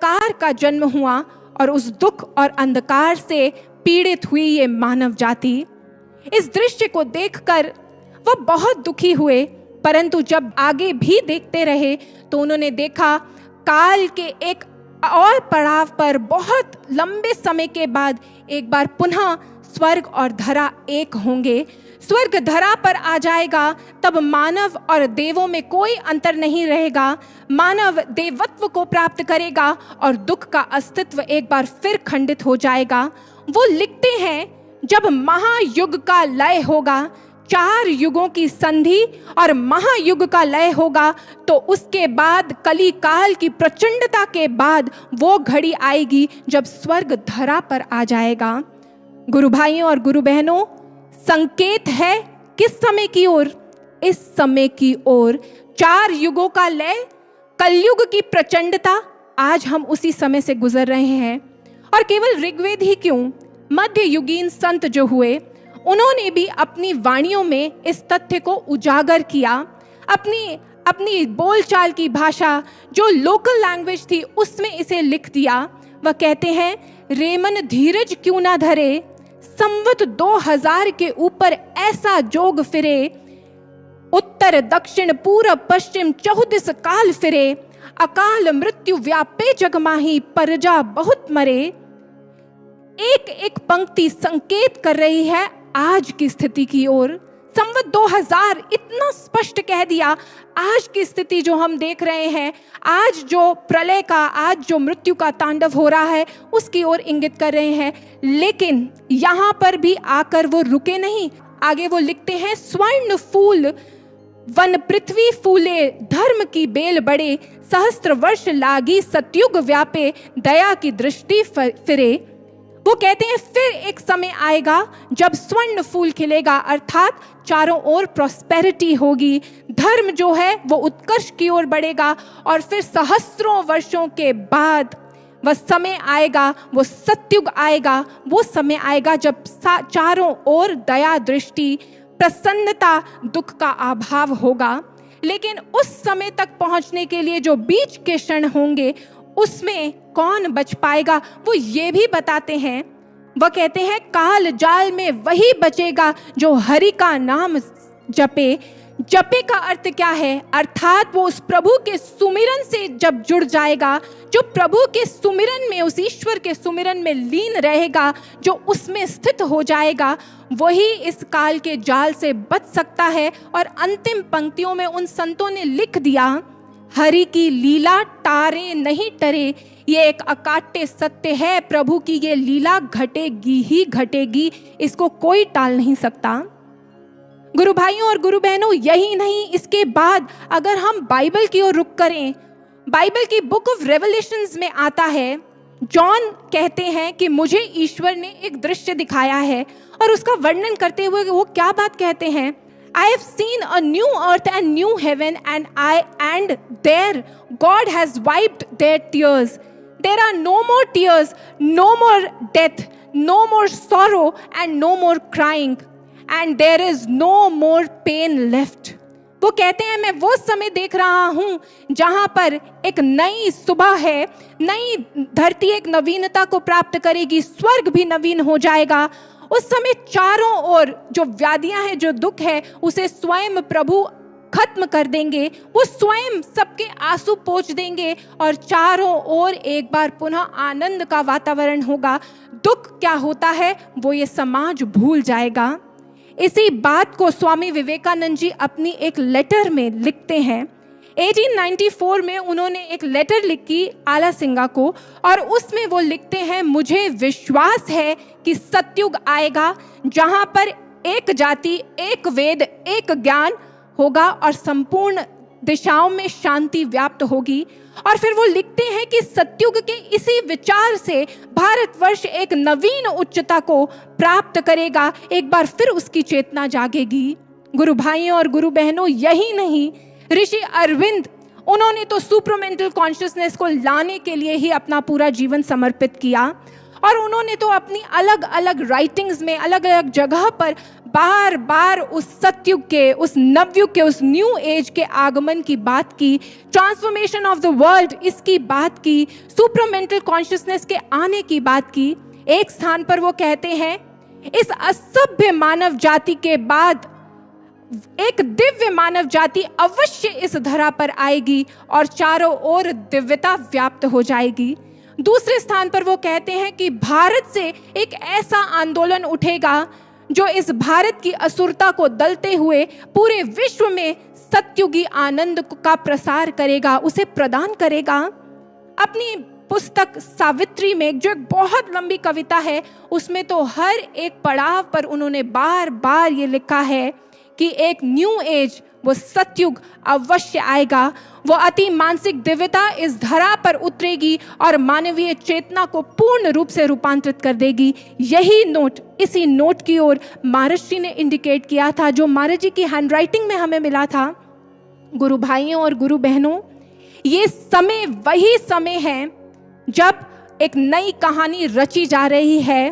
अंधकार का जन्म हुआ और उस दुख और अंधकार से पीड़ित हुई ये मानव जाति। इस दृश्य को देखकर वो बहुत दुखी हुए, परंतु जब आगे भी देखते रहे तो उन्होंने देखा काल के एक और पड़ाव पर बहुत लंबे समय के बाद एक बार पुनः स्वर्ग और धरा एक होंगे। स्वर्ग धरा पर आ जाएगा, तब मानव और देवों में कोई अंतर नहीं रहेगा। मानव देवत्व को प्राप्त करेगा और दुख का अस्तित्व एक बार फिर खंडित हो जाएगा। वो लिखते हैं जब महायुग का लय होगा, 4 युगों की संधि और महायुग का लय होगा, तो उसके बाद कली काल की प्रचंडता के बाद वो घड़ी आएगी जब स्वर्ग धरा पर आ जाएगा। गुरु भाइयों और गुरु बहनों, संकेत है किस समय की ओर? इस समय की ओर। 4 युगों का लय, कलयुग की प्रचंडता, आज हम उसी समय से गुजर रहे हैं। और केवल ऋग्वेद ही क्यों, मध्य युगीन संत जो हुए उन्होंने भी अपनी वाणियों में इस तथ्य को उजागर किया। अपनी बोलचाल की भाषा जो लोकल लैंग्वेज थी उसमें इसे लिख दिया। वह कहते हैं, रेमन धीरज क्यों ना धरे, संवत 2000 के ऊपर ऐसा जोग फिरे, उत्तर दक्षिण पूर्व पश्चिम 34 काल फिरे, अकाल मृत्यु व्यापे जगमाही, परजा बहुत मरे। एक एक पंक्ति संकेत कर रही है आज की स्थिति की ओर। संवत 2000 इतना स्पष्ट कह दिया। आज की स्थिति जो हम देख रहे हैं, आज जो प्रलय का, आज जो मृत्यु का तांडव हो रहा है, उसकी ओर इंगित कर रहे हैं। लेकिन यहाँ पर भी आकर वो रुके नहीं। आगे वो लिखते हैं, स्वर्ण फूल वन पृथ्वी फूले, धर्म की बेल बड़े, सहस्त्र वर्ष लागी सतयुग व्यापे, दया की दृष्टि फिरे। वो कहते हैं फिर एक समय आएगा जब स्वर्ण फूल खिलेगा, अर्थात चारों ओर प्रॉस्पेरिटी होगी, धर्म जो है वो उत्कर्ष की ओर बढ़ेगा। और फिर सहस्त्रों वर्षों के बाद वह समय आएगा, वो सतयुग आएगा, वो समय आएगा जब चारों ओर दया दृष्टि, प्रसन्नता, दुख का अभाव होगा। लेकिन उस समय तक पहुंचने के लिए जो बीच के क्षण होंगे उसमें कौन बच पाएगा, वो ये भी बताते हैं। वह कहते हैं, काल जाल में वही बचेगा जो हरि का नाम जपे। जपे का अर्थ क्या है? अर्थात वो उस प्रभु के सुमिरन से जब जुड़ जाएगा, जो प्रभु के सुमिरन में, उस ईश्वर के सुमिरन में लीन रहेगा, जो उसमें स्थित हो जाएगा, वही इस काल के जाल से बच सकता है। और अंतिम पंक्तियों में उन संतों ने लिख दिया, हरि की लीला टारे नहीं टरे, ये एक अकाट्य सत्य है, प्रभु की ये लीला घटेगी ही घटेगी, इसको कोई टाल नहीं सकता। गुरु भाइयों और गुरु बहनों, यही नहीं, इसके बाद अगर हम बाइबल की ओर रुख करें, बाइबल की बुक ऑफ रेवलेशंस में आता है, जॉन कहते हैं कि मुझे ईश्वर ने एक दृश्य दिखाया है, और उसका वर्णन करते हुए वो क्या बात कहते हैं, I have seen a new earth and new heaven, and there God has wiped their tears. There are no more tears, no more death, no more sorrow, and no more crying, and there is no more pain left. वो कहते हैं, मैं वो समय देख रहा हूँ जहाँ पर एक नई सुबह है, नई धरती एक नवीनता को प्राप्त करेगी, स्वर्ग भी नवीन हो जाएगा। उस समय चारों ओर जो व्याधियां हैं, जो दुख है, उसे स्वयं प्रभु खत्म कर देंगे। वो स्वयं सबके आंसू पोंछ देंगे और चारों ओर एक बार पुनः आनंद का वातावरण होगा। दुख क्या होता है वो ये समाज भूल जाएगा। इसी बात को स्वामी विवेकानंद जी अपनी एक लेटर में लिखते हैं। 1894 में उन्होंने एक लेटर लिखी आला सिंगा को, और उसमें वो लिखते हैं, मुझे विश्वास है कि सतयुग आएगा जहां पर एक जाति, एक वेद, एक ज्ञान होगा और संपूर्ण दिशाओं में शांति व्याप्त होगी। और फिर वो लिखते हैं कि सतयुग के इसी विचार से भारतवर्ष एक नवीन उच्चता को प्राप्त करेगा, एक बार फिर उसकी चेतना जागेगी। गुरु भाइयों और गुरु बहनों, यही नहीं, ऋषि अरविंद, उन्होंने तो सुपरमेंटल कॉन्शियसनेस को लाने के लिए ही अपना पूरा जीवन समर्पित किया, और उन्होंने तो अपनी अलग अलग राइटिंग्स में, अलग अलग जगह पर बार बार उस सतयुग के, उस नवयुग के, उस न्यू एज के आगमन की बात की, ट्रांसफॉर्मेशन ऑफ द वर्ल्ड इसकी बात की, सुपरामेंटल कॉन्शियसनेस के आने की बात की। एक स्थान पर वो कहते हैं, इस असभ्य मानव जाति के बाद एक दिव्य मानव जाति अवश्य इस धरा पर आएगी और चारों ओर दिव्यता व्याप्त हो जाएगी। दूसरे स्थान पर वो कहते हैं कि भारत से एक ऐसा आंदोलन उठेगा जो इस भारत की असुरता को दलते हुए पूरे विश्व में सतयुगी आनंद का प्रसार करेगा, उसे प्रदान करेगा। अपनी पुस्तक सावित्री में, जो एक बहुत लंबी कविता है, उसमें तो हर एक पड़ाव पर उन्होंने बार बार ये लिखा है कि एक न्यू एज, वो सतयुग अवश्य आएगा। वो अति मानसिक दिव्यता इस धरा पर उतरेगी और मानवीय चेतना को पूर्ण रूप से रूपांतरित कर देगी। यही नोट, इसी नोट की ओर महाराज जी ने इंडिकेट किया था, जो महाराज जी की हैंडराइटिंग में हमें मिला था। गुरु भाइयों और गुरु बहनों, ये समय वही समय है जब एक नई कहानी रची जा रही है।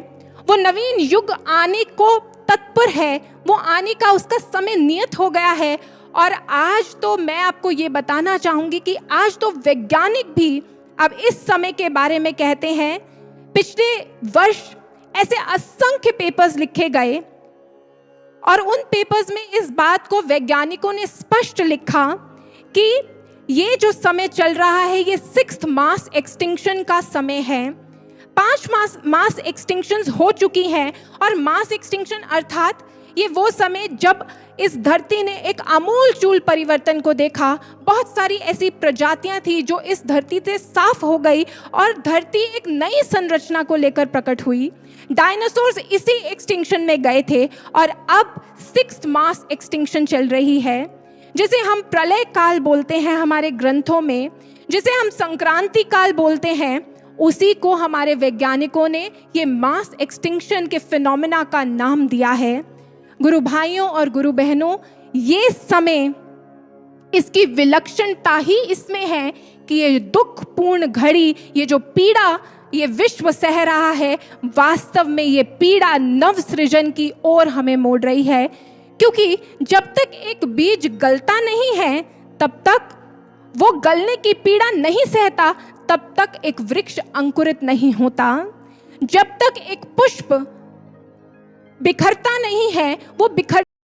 वो नवीन युग आने को तत्पर है, वो आने का उसका समय नियत हो गया है। और आज तो मैं आपको ये बताना चाहूंगी कि आज तो वैज्ञानिक भी अब इस समय के बारे में कहते हैं। पिछले वर्ष ऐसे असंख्य पेपर्स लिखे गए और उन पेपर्स में इस बात को वैज्ञानिकों ने स्पष्ट लिखा कि ये जो समय चल रहा है, ये 6th मास एक्सटिंक्शन का समय है। 5 मास एक्सटिंक्शंस हो चुकी हैं और मास एक्सटिंक्शन अर्थात ये वो समय जब इस धरती ने एक आमूल चूल परिवर्तन को देखा। बहुत सारी ऐसी प्रजातियां थी जो इस धरती से साफ हो गई और धरती एक नई संरचना को लेकर प्रकट हुई। डायनासोर्स इसी एक्सटिंक्शन में गए थे और अब 6th मास एक्सटिंक्शन चल रही है, जिसे हम प्रलय काल बोलते हैं हमारे ग्रंथों में, जिसे हम संक्रांति काल बोलते हैं। उसी को हमारे वैज्ञानिकों ने ये मास एक्सटिंक्शन के फिनोमेना का नाम दिया है। गुरु भाइयों और गुरु बहनों, ये समय, इसकी विलक्षणता ही इसमें है कि ये दुखपूर्ण घड़ी, ये जो पीड़ा ये विश्व सह रहा है, वास्तव में ये पीड़ा नव सृजन की ओर हमें मोड़ रही है। क्योंकि जब तक एक बीज गलता नहीं है, तब तक वो गलने की पीड़ा नहीं सहता, तब तक एक वृक्ष अंकुरित नहीं होता। जब तक एक पुष्प बिखरता नहीं है, वो बिखर